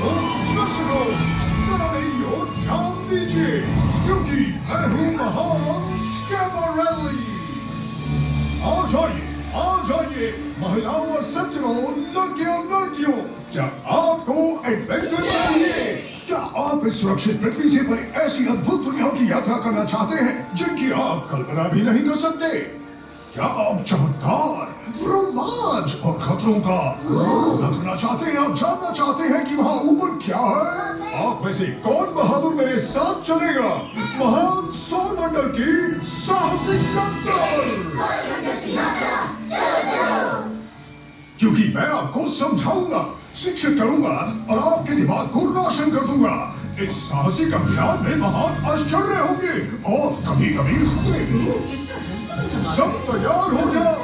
दर्शकों जरा नहीं हो जान दीजिए क्योंकि मैं हूँ महान स्कैमरelli। आ जाइए महिलाओं और सज्जनों, लड़कियों लड़कियों, क्या आपको एडवेंचर चाहिए? क्या आप इस सुरक्षित पृथ्वी से पर ऐसी अद्भुत दुनियाओं की यात्रा करना चाहते हैं जिनकी आप कल्पना भी नहीं कर सकते? क्या आप चमत्कार, रोमांच और खतरों का देखना चाहते हैं और जानना चाहते हैं कि वहाँ ऊपर क्या है? आप में से कौन बहादुर मेरे साथ चलेगा महान सौरमंडल की साहसिक यात्रा? क्योंकि मैं आपको समझाऊंगा, शिक्षित करूंगा और आपके दिमाग को रोशन कर दूंगा। इस साहसिक अभियान में महान आश्चर्य होंगे और कभी-कभी खतरे भी। सब तैयार हो जाओ,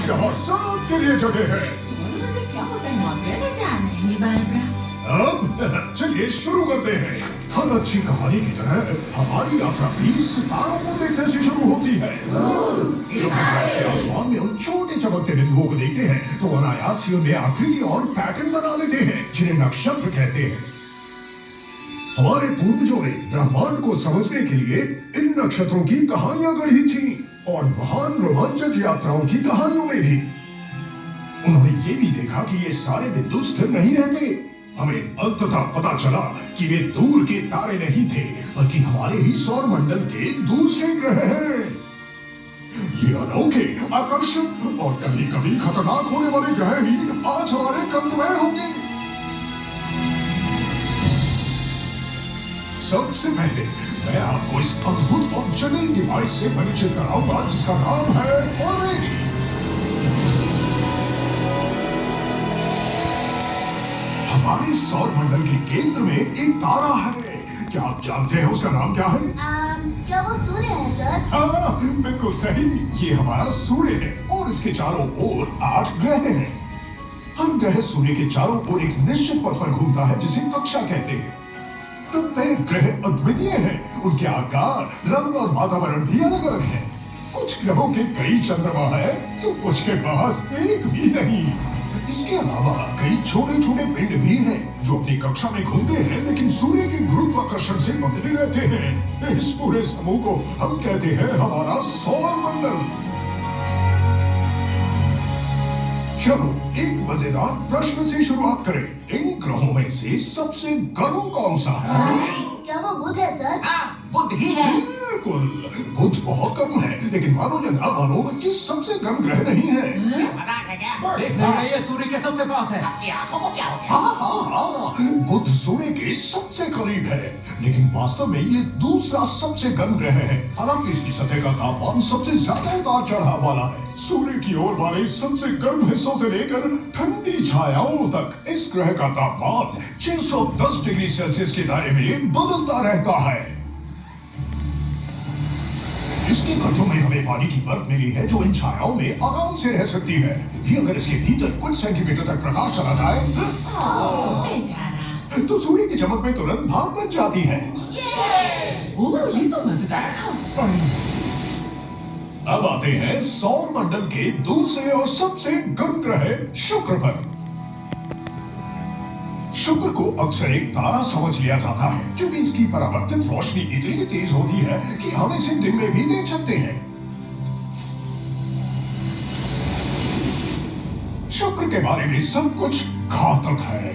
यहाँ सबके लिए जगह है। अब चलिए शुरू करते हैं। हर अच्छी कहानी की तरह हमारी यात्रा भी सितारों को देखने से शुरू होती है। जब हम आसमान में उन छोटे चमकते बिंदुओं को देखते हैं तो अनायास ही उनमें आकृति और पैटर्न बना लेते हैं जिन्हें नक्षत्र कहते हैं। हमारे पूर्वजों ने ब्रह्मांड को समझने के लिए इन नक्षत्रों की कहानियां गढ़ी थी और महान रोमांचक यात्राओं की कहानियों में भी उन्होंने ये भी देखा कि ये सारे बिंदु स्थिर नहीं रहते। हमें अंततः पता चला कि वे दूर के तारे नहीं थे बल्कि हमारे ही सौर मंडल के दूसरे ग्रह हैं। ये अनोखे, आकर्षक और कभी-कभी खतरनाक होने वाले ग्रह ही आज हमारे गंतव्य होंगे। सबसे पहले मैं आपको इस अद्भुत और जटिल डिवाइस से परिचित कराऊंगा जिसका नाम है ऑरेनी। हमारे सौर मंडल के केंद्र में एक तारा है। क्या आप जानते हैं उसका नाम क्या है? क्या वो सूर्य है सर? हाँ, बिल्कुल सही। ये हमारा सूर्य है और इसके चारों ओर 8 ग्रह हैं। हर ग्रह सूर्य के चारों ओर एक निश्चित पथ पर घूमता है जिसे कक्षा कहते हैं। प्रत्येक ग्रह अद्वितीय हैं। उनके आकार, रंग और वातावरण भी अलग अलग है। कुछ ग्रहों के कई चंद्रमा है तो कुछ के पास एक भी नहीं। इसके अलावा कई छोटे छोटे पिंड भी हैं जो अपनी कक्षा में घूमते हैं लेकिन सूर्य के गुरुत्वाकर्षण से बंधे रहते हैं। इस पूरे समूह को हम कहते हैं हमारा सौर मंडल। चलो एक मजेदार प्रश्न से शुरुआत करें। इन ग्रहों में से सबसे गर्म कौन सा है? क्या वो बुध है सर? बुध ही है। बिल्कुल, बुध बहुत गर्म है लेकिन मानो या ना मानो ये सबसे गर्म ग्रह नहीं है। मजाक है क्या? देख नहीं रही है, सूर्य के सबसे पास है। आपकी आंखों को क्या हो गया? हाँ, बुध सूर्य के सबसे करीब है लेकिन वास्तव में ये दूसरा सबसे गर्म ग्रह है। हालांकि इसकी सतह का तापमान सबसे ज्यादा उतार चढ़ाव वाला है। सूर्य की ओर वाले सबसे गर्म हिस्सों से लेकर ठंडी छायाओं तक इस ग्रह का तापमान 610 डिग्री सेल्सियस के दायरे में बदलता रहता है। इसके गड्ढों में हमें पानी की बर्फ मिली है जो इन छायाओं में आराम से रह सकती है। भी अगर इसके भीतर कुछ सेंटीमीटर तक प्रकाश चला जाए तो सूर्य की चमक में तुरंत भाप बन जाती है। ये तो मजेदार था। अब आते हैं सौर मंडल के दूसरे और सबसे गर्म ग्रह शुक्र पर। शुक्र को अक्सर एक तारा समझ लिया जाता है क्योंकि इसकी परावर्तित रोशनी इतनी तेज होती है कि हम इसे दिन में भी देख सकते हैं। शुक्र के बारे में सब कुछ घातक है।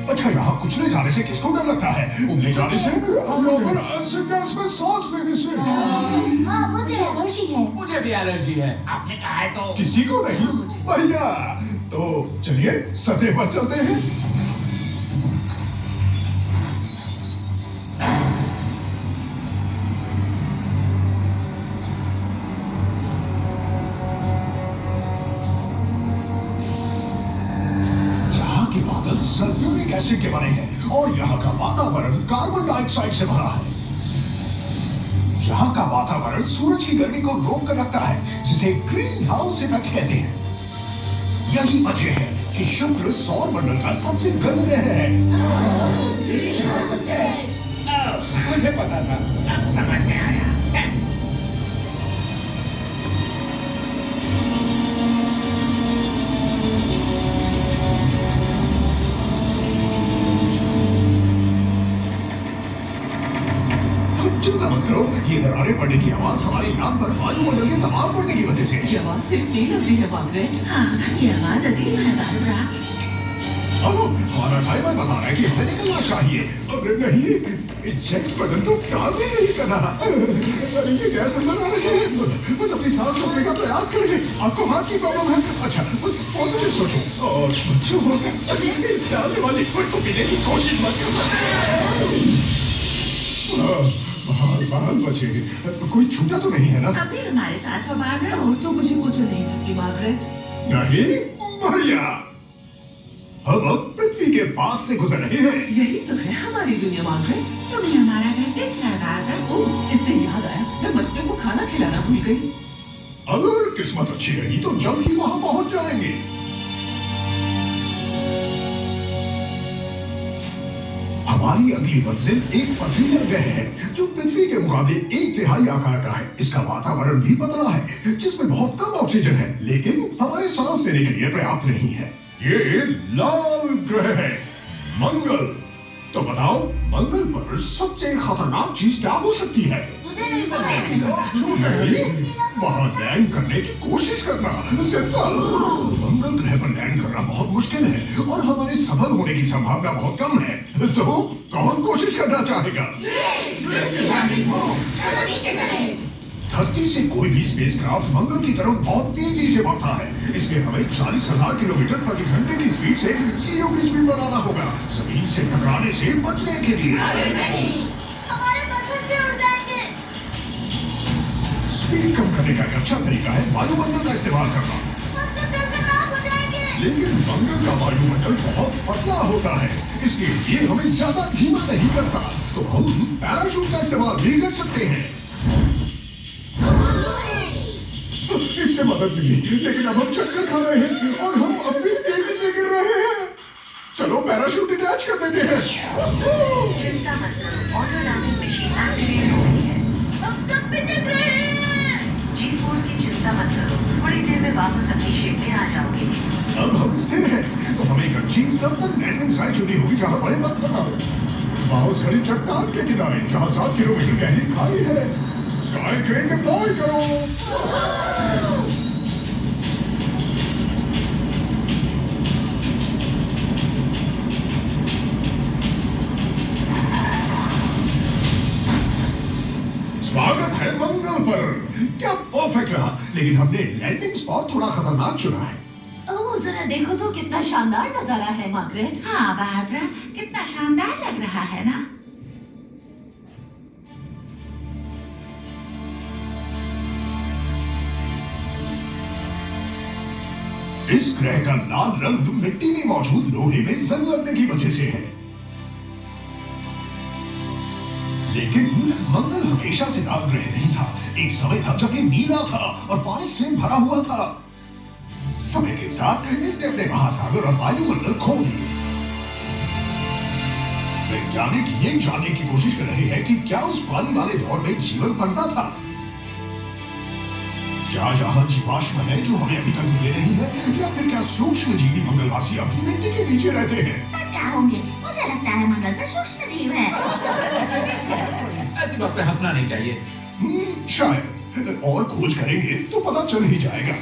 अच्छा, यहाँ कुछ ले जाने से किसको डर लगता है? ले जाने से ऐसे गैस में सांस लेने से। हाँ, मुझे एलर्जी है। मुझे भी एलर्जी है। आपने कहा है तो किसी को नहीं? बढ़िया, तो चलिए सतह पर चलते हैं। यहाँ के बादल सल्फ्यूरिक एसिड के बने हैं और यहाँ का वातावरण कार्बन डाइऑक्साइड से भरा है। यहाँ का वातावरण सूरज की गर्मी को रोक कर रखता है जिसे ग्रीन हाउस इफेक्ट कहते हैं। यही वजह है कि शुक्र सौर मंडल का सबसे गर्म ग्रह है। मुझे पता था। अब समझ में आया। ये दरारें पड़ने की आवाज हमारे यान पर वायुमंडल के दबाव बढ़ने की वजह से है। ये आवाज सिर्फ नहीं लग रही है मार्गरेट। हाँ, ये आवाज अजीब है बारबरा। हमारा ड्राइवर बता रहा है कि हमें निकलना चाहिए। अरे नहीं, इजेक्ट बटन तो काम ही नहीं कर रहा। अरे ये गैस अंदर आ रही है। बस अपनी सांस रोकने का प्रयास करिए। आपको हार्ट की प्रॉब्लम है? अच्छा, बस पॉजिटिव सोचो और जो होगा अरे इस जाने वाली लिक्विड को पीने की कोशिश मत करना। बाल बचे, कोई छूटा तो नहीं है ना? अभी हमारे साथ हो बारबरा। और तो मुझे कुछ नहीं सकती मार्गरेट। नहीं, बढ़िया। हम अब पृथ्वी के पास से गुजर रहे हैं। यही तो है हमारी दुनिया मार्गरेट। तुम्हें हमारा घर दिख रहा है बारबरा? ओह, इससे याद आया, मैं मछलियों को खाना खिलाना भूल गई। अगर किस्मत अच्छी रही तो जल्द ही वहां पहुंच जाएंगे। हमारी अगली मंजिल एक पथरीला ग्रह है जो पृथ्वी के मुकाबले 1/3 आकार का है। इसका वातावरण भी पतला है जिसमें बहुत कम ऑक्सीजन है, लेकिन हमारे सांस लेने के लिए पर्याप्त नहीं है। ये लाल ग्रह है, मंगल। तो बताओ, मंगल पर सबसे खतरनाक चीज क्या हो सकती है? मुझे नहीं पता। नहीं, वहां लैंड करने की कोशिश करना सिंपल। मंगल ग्रह पर लैंड करना बहुत मुश्किल है और हमारे सफल होने की संभावना बहुत कम है। तो कौन कोशिश करना चाहेगा? चलो नीचे चले। धरती से कोई भी स्पेसक्राफ्ट मंगल की तरफ बहुत तेजी से बढ़ता है, इसलिए हमें 40,000 किलोमीटर प्रति घंटे की स्पीड से 0 की स्पीड बनाना होगा, जमीन से टकराने से बचने के लिए। हमारे पत्थर से उड़ जाएंगे। स्पीड कम करने का एक अच्छा तरीका है वायुमंडल का इस्तेमाल करना। हम तो खतरनाक हो जाएंगे। लेकिन मंगल का वायुमंडल बहुत पतला होता है, इसलिए ये हमें ज्यादा धीमा नहीं करता। तो हम पैराशूट का इस्तेमाल भी कर सकते हैं। इससे मदद मिली, लेकिन अब हम चक्कर खा रहे हैं और हम अपनी तेजी से गिर रहे हैं। चलो पैराशूट अटैच कर देते हैं। चिंता मत करो, ऑटो लैंडिंग मशीन एक्टिवेट हो गई है। हम सब पिचक रहे हैं। जी फोर्स की चिंता मत करो, थोड़ी देर में वापस अपनी शेप में आ जाओगे। अब हम स्थिर हैं, तो हमें एक अच्छी सतत लैंडिंग साइट चुनी होगी जहां बड़े पत्थर ना हो। वहां उस खड़ी चट्टान के किनारे जहां 7 किलोमीटर गहरी खाई है। स्काई ट्रेन डिप्लॉय करो। स्वागत है मंगल पर। क्या परफेक्ट रहा, लेकिन हमने लैंडिंग स्पॉट थोड़ा खतरनाक चुना है। ओह, जरा देखो तो कितना शानदार नजारा है मार्गरेट। हाँ बारबरा, कितना शानदार लग रहा है ना? इस ग्रह का लाल रंग मिट्टी में मौजूद लोहे में जंग लगने की वजह से है। लेकिन मंगल हमेशा से लाल ग्रह नहीं था। एक समय था जब ये नीला था और पानी से भरा हुआ था। समय के साथ इसने अपने महासागर और वायुमंडल खो दिए। वैज्ञानिक ये जानने की कोशिश कर रहे हैं कि क्या उस पानी वाले दौर में जीवन पनपा था। क्या यहाँ जीवाश्म है जो हमें अभी तक मिले नहीं है, या फिर क्या सूक्ष्म जीवी मंगलवासी अपनी मिट्टी के नीचे रहते हैं? क्या होंगे? मुझे लगता है मंगल पर सूक्ष्म जीव है। ऐसी बात पे हंसना नहीं चाहिए। शायद, और खोज करेंगे तो पता चल ही जाएगा।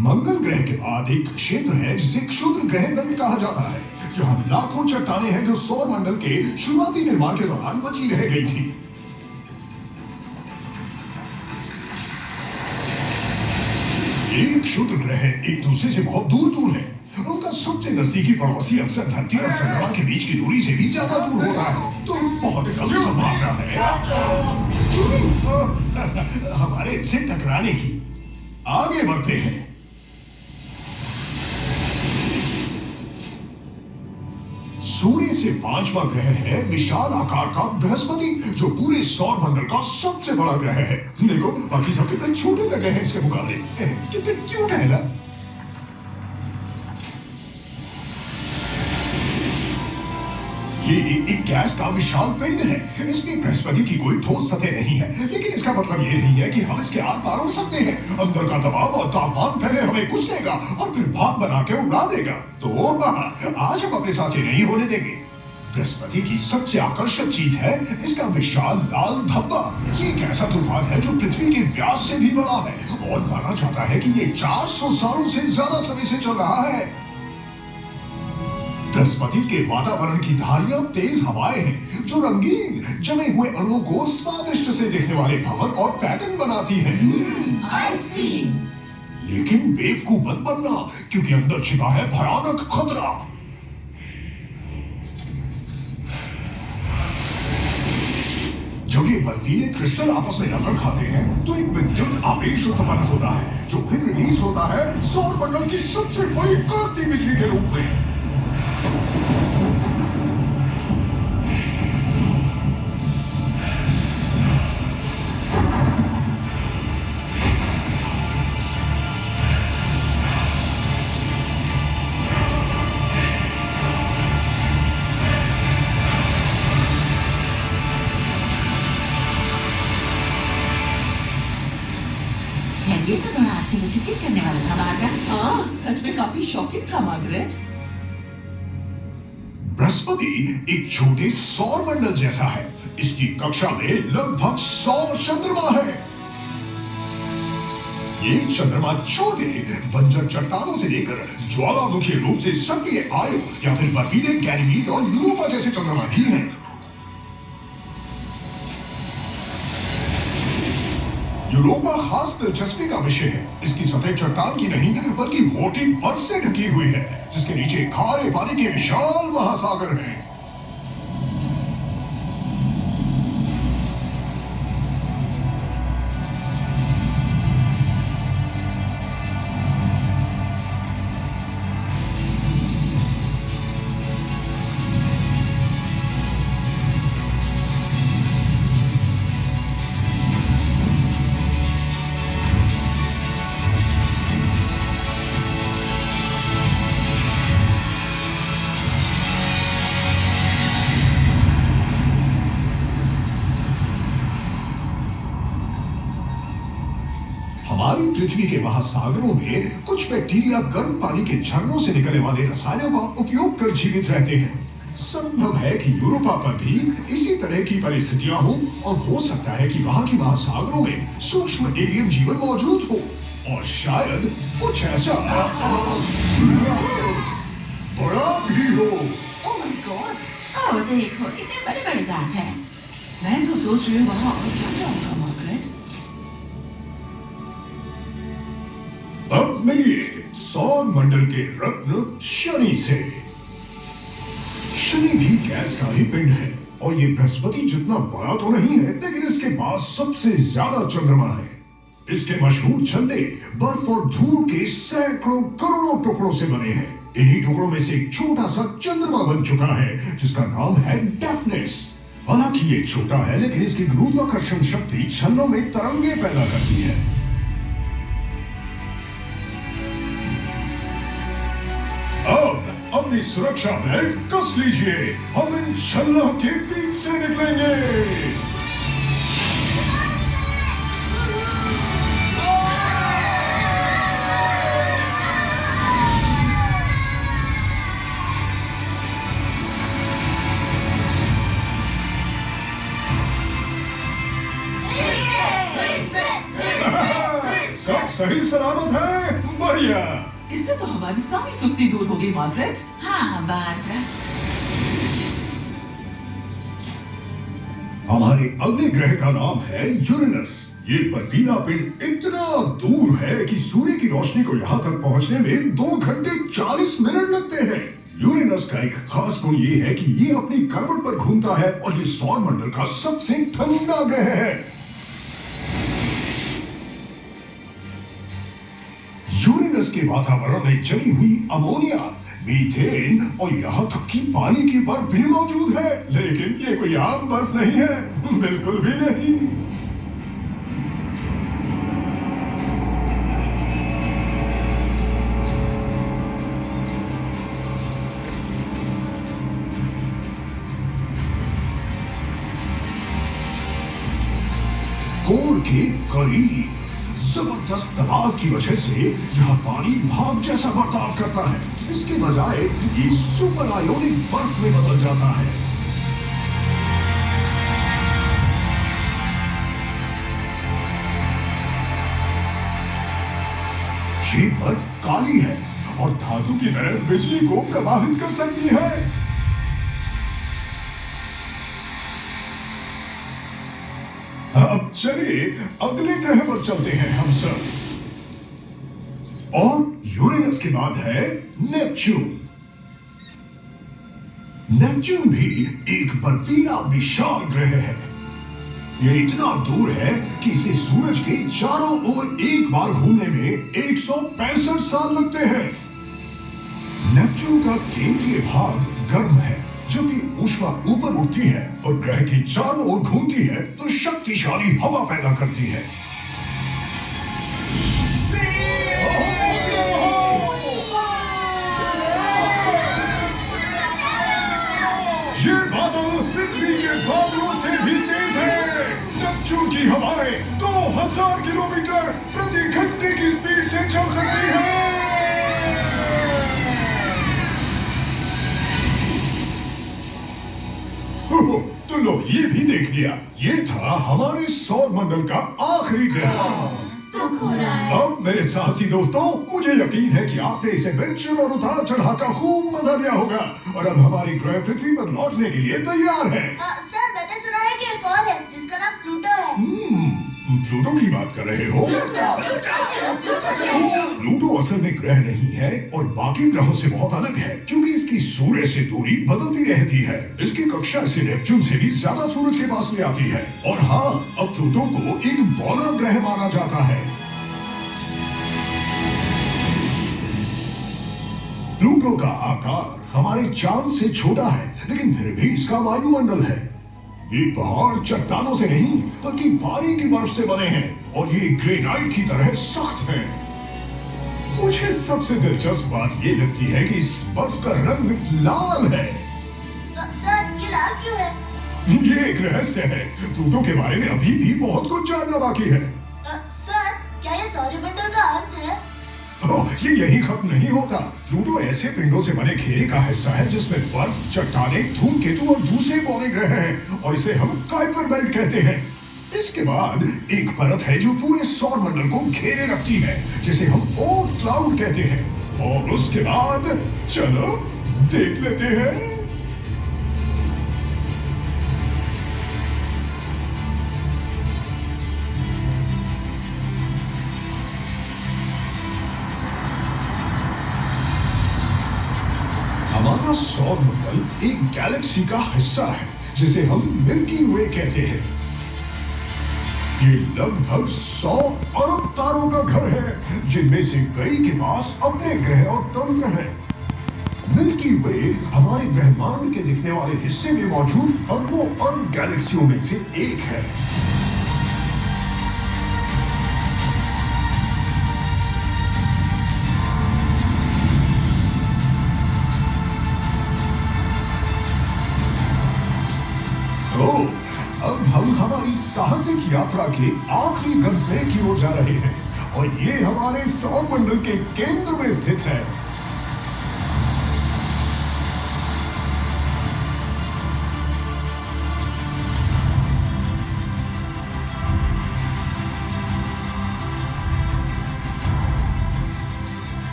मंगल ग्रह के बाद एक क्षेत्र है जिसे क्षुद्र ग्रह नंद कहा जाता है, जहां लाखों चट्टानें हैं जो सौर मंडल के शुरुआती निर्माण के दौरान बची रह गई थी। एक क्षुद्र ग्रह एक दूसरे से बहुत दूर दूर है। उनका सबसे नजदीकी पड़ोसी अक्सर धरती और चंद्रमा के बीच की दूरी से भी ज्यादा दूर होता है, तो बहुत कम संभावना है हमारे इनसे टकराने की। आगे बढ़ते हैं। सूर्य से 5वां ग्रह है विशाल आकार का बृहस्पति, जो पूरे सौर मंडल का सबसे बड़ा ग्रह है। देखो, बाकी सब कितने छोटे लग रहे हैं इसके मुकाबले। कितने क्यूट है ना। ये एक गैस का विशाल पिंड है। इसमें बृहस्पति की कोई ठोस सतह नहीं है, लेकिन इसका मतलब ये नहीं है कि हम इसके आर पार उड़ सकते हैं। अंदर का दबाव और तापमान पहले हमें कुचलेगा और फिर भाप बना के उड़ा देगा। तो आज हम अपने साथ ये नहीं होने देंगे। बृहस्पति की सबसे आकर्षक चीज है इसका विशाल लाल धब्बा। ये एक ऐसा तूफान है जो पृथ्वी के व्यास से भी बड़ा है और माना जाता है कि ये 400 सालों से ज्यादा समय से चल रहा है। बृहस्पति के वातावरण की धारियां तेज हवाएं हैं जो रंगीन जमे हुए अणुओं को स्वादिष्ट से दिखने वाले भवन और पैटर्न बनाती हैं। आइसक्रीम। लेकिन बेवकूफ मत बनना, क्योंकि अंदर छिपा है भयानक खतरा। जब ये बर्फीले क्रिस्टल आपस में टक्कर खाते हैं तो एक विद्युत आवेश उत्पन्न होता है जो फिर रिलीज होता है सौर मंडल की सबसे बड़ी कड़कती बिजली के रूप में। ये तो थोड़ा आश्चर्यचकित करने वाला था मार्गरेट। हाँ, सच में काफी शॉकिंग था मार्गरेट। बृहस्पति एक छोटे सौर मंडल जैसा है। इसकी कक्षा में लगभग 100 चंद्रमा है। ये चंद्रमा छोटे बंजर चट्टानों से लेकर ज्वालामुखी रूप से सक्रिय आयो या फिर बर्फीले गैनीमीड और यूरोपा जैसे चंद्रमा भी हैं। यूरोपा खास दिलचस्पी का विषय है। इसकी सतह चट्टान की नहीं बल्कि मोटी बर्फ से ढकी हुई है, जिसके नीचे खारे पानी के विशाल महासागर हैं। हमारी पृथ्वी के महासागरों में कुछ बैक्टीरिया गर्म पानी के झरनों से निकलने वाले रसायनों का उपयोग कर जीवित रहते हैं। संभव है कि यूरोपा पर भी इसी तरह की परिस्थितियां हो और हो सकता है कि वहां के महासागरों में सूक्ष्म एलियन जीवन मौजूद हो और शायद कुछ ऐसा बड़ा भी हो। ओह माय गॉड, ओह देखो कितने बड़े बड़े दांत हैं। मैं तो सोच रही हूँ वहाँ और क्या होगा मार्गरेट। अब मिलिए सौर मंडल के रत्न शनि से। शनि भी गैस का ही पिंड है और ये बृहस्पति जितना बड़ा तो नहीं है, लेकिन इसके पास सबसे ज्यादा चंद्रमा है। इसके मशहूर छल्ले बर्फ और धूल के सैकड़ों करोड़ों टुकड़ों से बने हैं। इन्हीं टुकड़ों में से एक छोटा सा चंद्रमा बन चुका है जिसका नाम है डेफनेस। हालांकि ये छोटा है, लेकिन इसकी गुरुत्वाकर्षण शक्ति छल्लों में तरंगे पैदा करती है। अब अपनी सुरक्षा बेल्ट कस लीजिए, हम इन छल्लों के बीच से निकलेंगे। सब सही सलामत है, बढ़िया। इससे तो हमारी सारी सुस्ती दूर होगी मार्गरेट। हाँ मार्गरेट। हमारे अगले ग्रह का नाम है यूरेनस। ये बर्फीला पिंड इतना दूर है कि सूर्य की रोशनी को यहाँ तक पहुँचने में 2 घंटे 40 मिनट लगते हैं। यूरेनस का एक खास गुण ये है कि ये अपनी करवट पर घूमता है और ये सौर मंडल का सबसे ठंडा ग्रह है। यूरेनस के वातावरण में जमी हुई अमोनिया, मीथेन और यहाँ तक कि पानी की बर्फ भी मौजूद है, लेकिन ये कोई आम बर्फ नहीं है, बिल्कुल भी नहीं। के करीब। जबरदस्त दबाव की वजह से यहाँ पानी भाप जैसा बर्ताव करता है। इसके बजाय ये सुपर आयोनिक बर्फ में बदल जाता है। ये बर्फ काली है और धातु की तरह बिजली को प्रवाहित कर सकती है। अब चलिए अगले ग्रह पर चलते हैं हम सब। और यूरेनस के बाद है नेपच्यून। नेपच्यून भी एक बर्फीला विशाल ग्रह है। यह इतना दूर है कि इसे सूरज के चारों ओर एक बार घूमने में 165 साल लगते हैं। नेपच्यून का केंद्रीय भाग गर्म है। जब ये ऊष्मा ऊपर उठती है और ग्रह की चारों ओर घूमती है तो शक्तिशाली हवा पैदा करती है। ये बादल पृथ्वी के बादलों से भी तेज है। नेपच्यून की हवाएं 2000 किलोमीटर प्रति घंटे की स्पीड से चल सकती है। तो लो ये भी देख लिया। ये था हमारे सौर मंडल का आखिरी ग्रह। तो हो रहा है। अब मेरे साहसी दोस्तों, मुझे यकीन है कि आपने इस एडवेंचर और उतार चढ़ाव का खूब मजा लिया होगा और अब हमारी ग्रह पृथ्वी पर लौटने के लिए तैयार है। सर मैंने सुना है कि एक और है जिसका नाम प्लूटो है। प्लूटो की बात कर रहे हो? प्लूटो असल में ग्रह नहीं है और बाकी ग्रहों से बहुत अलग है क्योंकि इसकी सूर्य से दूरी बदलती रहती है। इसकी कक्षा इसे नेपच्यून से भी ज्यादा सूरज के पास ले आती है। और हाँ, अब प्लूटो को एक बौना ग्रह माना जाता है। प्लूटो का आकार हमारे चांद से छोटा है, लेकिन फिर भी इसका वायुमंडल है। ये पहाड़ चट्टानों से नहीं बल्कि बारीकी बर्फ से बने हैं और ये ग्रेनाइट की तरह सख्त हैं। मुझे सबसे दिलचस्प बात ये लगती है कि इस बर्फ का रंग लाल है। सर ये लाल क्यों है? ये एक रहस्य है। प्लूटो के बारे में अभी भी बहुत कुछ जानना बाकी है। सर क्या ये सौरमंडल का अंत है? ये यही खत्म नहीं होता। प्लूटो ऐसे पिंडों से बने घेरे का हिस्सा है जिसमें बर्फ, चट्टाने, धूमकेतु और दूसरे बौने ग्रह हैं और इसे हम काइपर बेल्ट कहते हैं। इसके बाद एक परत है जो पूरे सौर मंडल को घेरे रखती है, जिसे हम ओर्ट क्लाउड कहते हैं। और उसके बाद चलो देख लेते हैं। हमारा सौर मंडल एक गैलेक्सी का हिस्सा है जिसे हम मिल्की वे कहते हैं। ये लगभग 100 अरब तारों का घर है, जिनमें से कई के पास अपने ग्रह और तंत्र हैं। मिल्की वे हमारे ब्रह्मांड के दिखने वाले हिस्से में मौजूद अरबों अरब गैलेक्सियों में से एक है। तो अब हम हमारी साहसिक यात्रा के आखिरी गंतव्य की ओर जा रहे हैं और ये हमारे सौर मंडल के केंद्र में स्थित है।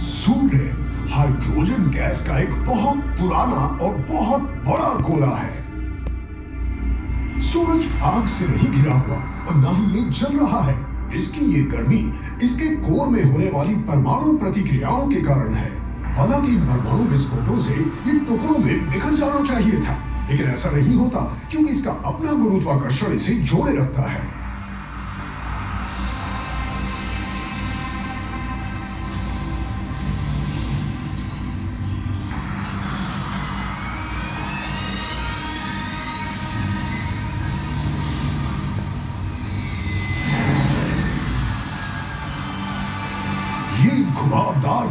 सूर्य हाइड्रोजन गैस का एक बहुत पुराना और बहुत बड़ा गोला है। सूरज आग से नहीं घिरा हुआ और न ही ये जल रहा है। इसकी ये गर्मी इसके कोर में होने वाली परमाणु प्रतिक्रियाओं के कारण है। हालांकि इन परमाणु विस्फोटों से ये टुकड़ों में बिखर जाना चाहिए था, लेकिन ऐसा नहीं होता क्योंकि इसका अपना गुरुत्वाकर्षण इसे जोड़े रखता है।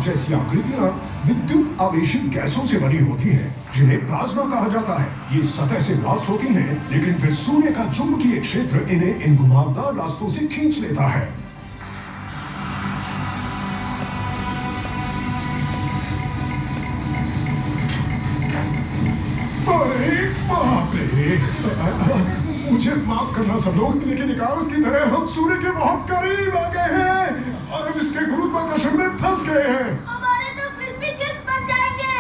जैसी आकृतियां विद्युत आवेशित गैसों से बनी होती हैं, जिन्हें प्लाज्मा कहा जाता है। ये सतह से ब्लास्ट होती हैं, लेकिन फिर सूर्य का चुंबकीय क्षेत्र इन्हें इन घुमावदार रास्तों से खींच लेता है। अरे बाप रे! मुझे माफ करना सब लोग, लेकिन इकार्स की तरह हम सूर्य के बहुत करीब आ गए हैं और अब इसके गुरुत्वाकर्षण में फंस गए हैं। हमारे तो फ्रिस्बी चिप्स बन जाएंगे।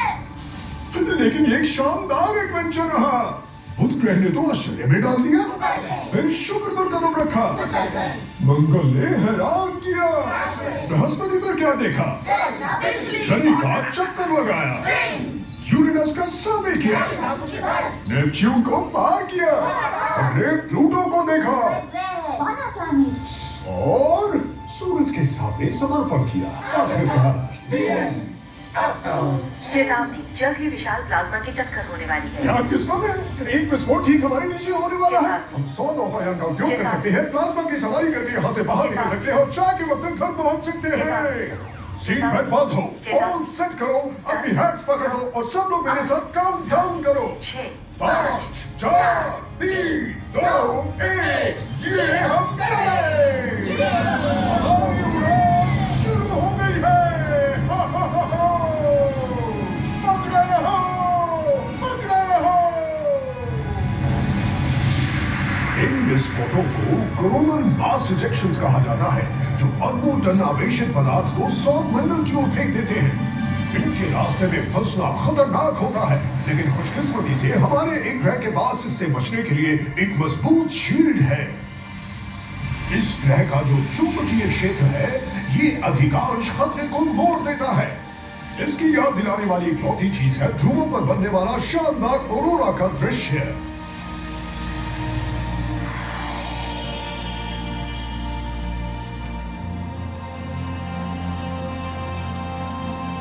लेकिन ये एक शानदार एडवेंचर रहा। बुध ग्रह ने तो आश्चर्य में डाल दिया, फिर शुक्र पर कदम रखा, मंगल ने हैरान किया, बृहस्पति पर क्या देखा, शनि का चक्कर लगाया, यूरेनस का सर्वे किया, नेपच्यून को पार किया, हमने प्लूटो को देखा और सूरज के सामने समर्पण किया। आखिरकार चेतावनी, जल्द ही विशाल प्लाज्मा की टक्कर होने वाली है। क्या किस्मत है, एक विस्फोट ठीक हमारे नीचे होने वाला है। हम 100 नौकायान का उपयोग कर सकते हैं, प्लाज्मा की सवारी करके यहाँ से बाहर निकल सकते हैं और चाय के वक्त घर पहुँच सकते हैं। सीट बेल्ट बांधो, ऑन सेट करो, अपनी हैट्स पकड़ो और सब लोग मेरे साथ काउंट डाउन करो। 5, 4, 3, 2, 1, ये हम चले। हमारी उड़ान शुरू हो गई है। पकड़े रहो, पकड़े रहो। इन विस्फोटों को कोरोनल मास इजेक्शंस कहा जाता है, जो अरबों टन आवेशित पदार्थ को सौरमंडल की ओर फेंक देते हैं। इनके रास्ते में फंसना खतरनाक होता है, लेकिन खुशकिस्मती से हमारे एक ग्रह के पास इससे बचने के लिए एक मजबूत शील्ड है। इस ग्रह का जो चुंबकीय क्षेत्र है, ये अधिकांश खतरे को मोड़ देता है। इसकी याद दिलाने वाली इकलौती चीज है ध्रुवों पर बनने वाला शानदार ऑरोरा का दृश्य।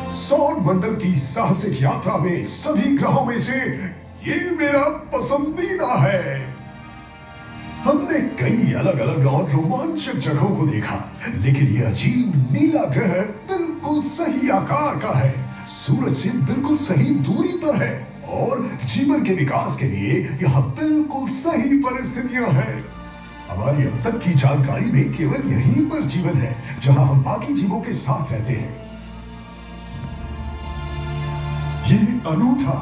सौर मंडल की साहसिक यात्रा में सभी ग्रहों में से ये मेरा पसंदीदा है। हमने कई अलग अलग और रोमांचक जगहों को देखा, लेकिन यह अजीब नीला ग्रह बिल्कुल सही आकार का है, सूरज से बिल्कुल सही दूरी पर है और जीवन के विकास के लिए यहाँ बिल्कुल सही परिस्थितियां हैं। हमारी अब तक की जानकारी में केवल यहीं पर जीवन है, जहां हम बाकी जीवों के साथ रहते हैं। ये अनूठा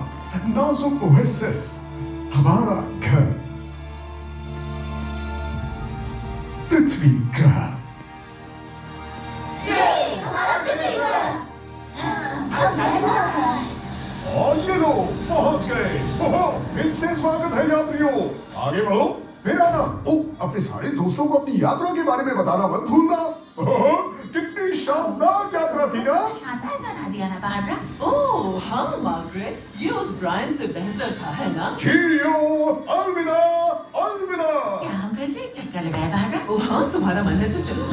नाजुक ओएसिस हमारा घर, पृथ्वी ग्रह। और ये लो पहुंच गए। फिर से स्वागत है यात्रियों, आगे बढ़ो, फिर आना। अपने सारे दोस्तों को अपनी यात्रा के बारे में बताना मत भूलना। कितनी शानदार यात्रा थी ना। शानदार बना दिया ना बारबरा। ओह हाँ मार्गरेट, ये उस ब्रायन से बेहतर था, है ना? चीरियो, अलविदा, अलविदा। क्या हम फिर से एक चक्कर लगाए बारबरा? ओह हाँ, तुम्हारा मन है तो चलो।